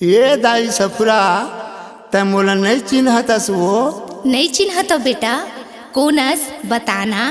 ये दाई सफुरा तै मोला नहीं चिन्हतस वो। नहीं चिन्ह तो बेटा कोनस बताना।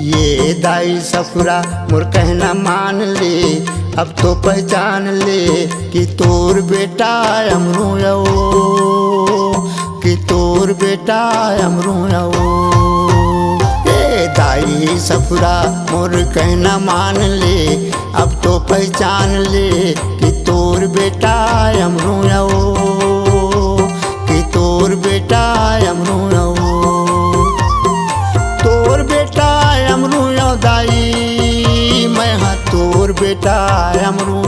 ये दाई सफुरा मोर कहना मान ले, अब तो पहचान ले कि तोर बेटा अमरू कि तोर बेटा अमरू। ए दाई सफुरा मोर कहना मान ले, अब तो पहचान ले कि तोर बेटा अमरू कि तोर बेटा अमरू। तोर बेटा अमरू दाई मैं हाँ तोर बेटा अमरू।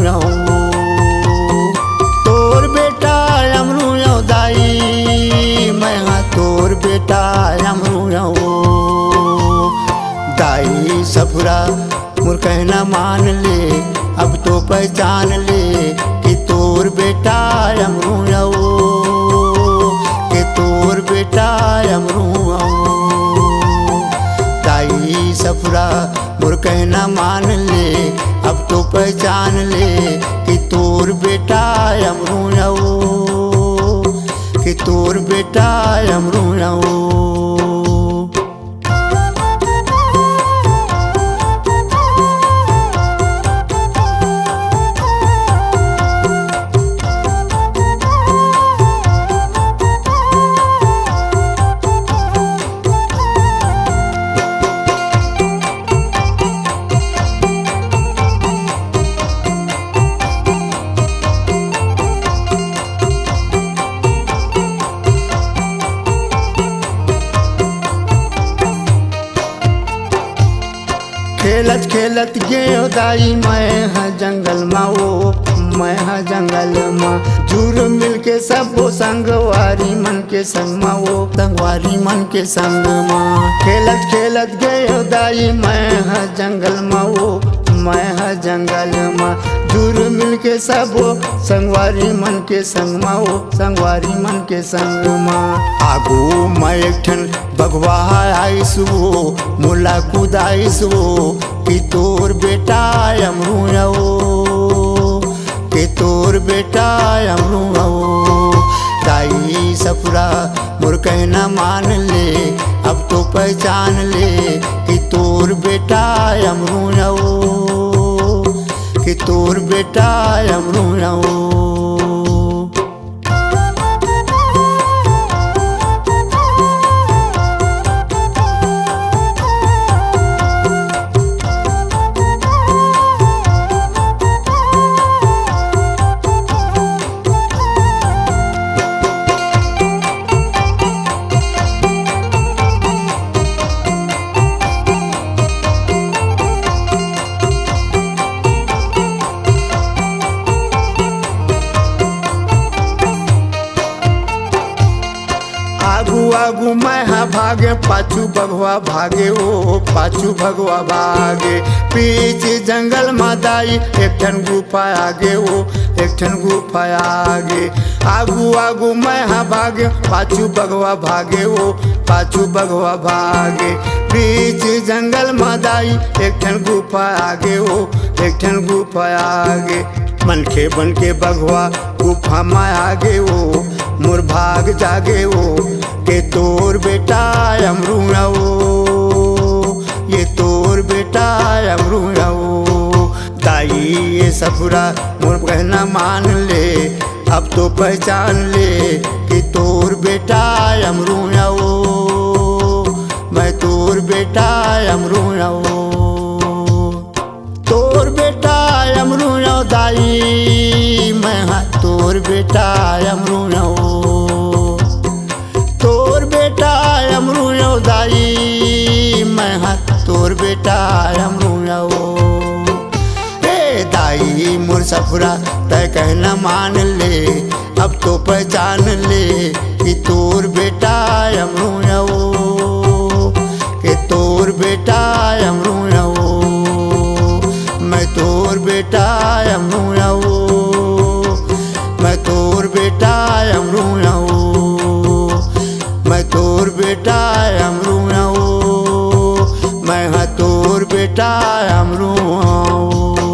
तोर बेटा अमरू दाई मैं हाँ तोर बेटा अमरू। दाई सफुरा मोर कहना मान ले, अब तो पहचान ले कि तोर बेटा अमरू कि तोर बेटा अमरू। दाई सफुरा मोर कहना मान ले, अब तो पहचान ले कि तोर बेटा अमरू कि तोर बेटा अमरू। खेलत खेलत गयो दाई मैं हाँ जंगल मा वो, मैं हाँ जंगल मा झूर मिल के सब वो संगवारी मन के संग मा वो, संगवारी मन के संग मा। खेलत खेलत गयो दाई मैं हाँ जंगल मा वो, मैं हाँ जंगल मा झूर मिल के सब वो संगवारी मन के संग मा वो, संगवारी मन के संग मा। आगू मैं एक ठन बगवा आइस वो, मुला कुदाइस वो कि तोर बेटा अमरू कि तोर बेटा अमरू। दाई सफुरा मोर कहना मान ले, अब तो पहचान ले कि तोर बेटा अमरू कि तोर बेटा अमरू। आगू आगू मैं हाँ भागे, पाछू बगवा भागे ओ, पाछू भगवा भागे। पीछे जंगल में दाई एक ठन गुफा आगे ओ, एक ठन गुफा आगे। आगू आगू मैं हाँ भागे, पाछू बगवा भागे ओ, पाछू बगवा भागे। पीछे जंगल में दाई एक ठन गुफा आगे ओ, एक ठन गुफा आगे। मनखे बन के बगवा गुफा में आगे ओ, मोर भाग जागे ओ के तोर बेटा अमरू ये तोर बेटा अमरू। दाई ये सफुरा मोर कहना मान ले, अब तो पहचान ले कि तोर बेटा अमरू मैं तोर बेटा अमरू। तोर बेटा अमरू दाई मैं हाँ तोर बेटा अमरू। तोर बेटा अमरू दाई मैं हाँ तोर बेटा अमरू। दाई मोर सफरा तय कहना मान ले, अब तो पहचान ले कि तोर बेटा अमरू आओ, कि तोर बेटा अमरू आओ, मैं तोर बेटा अमरू आओ, मैं तोर बेटा अमरू आओ, मैं तोर बेटा अमरू आओ, मैं हाँ तोर बेटा अमरू आओ।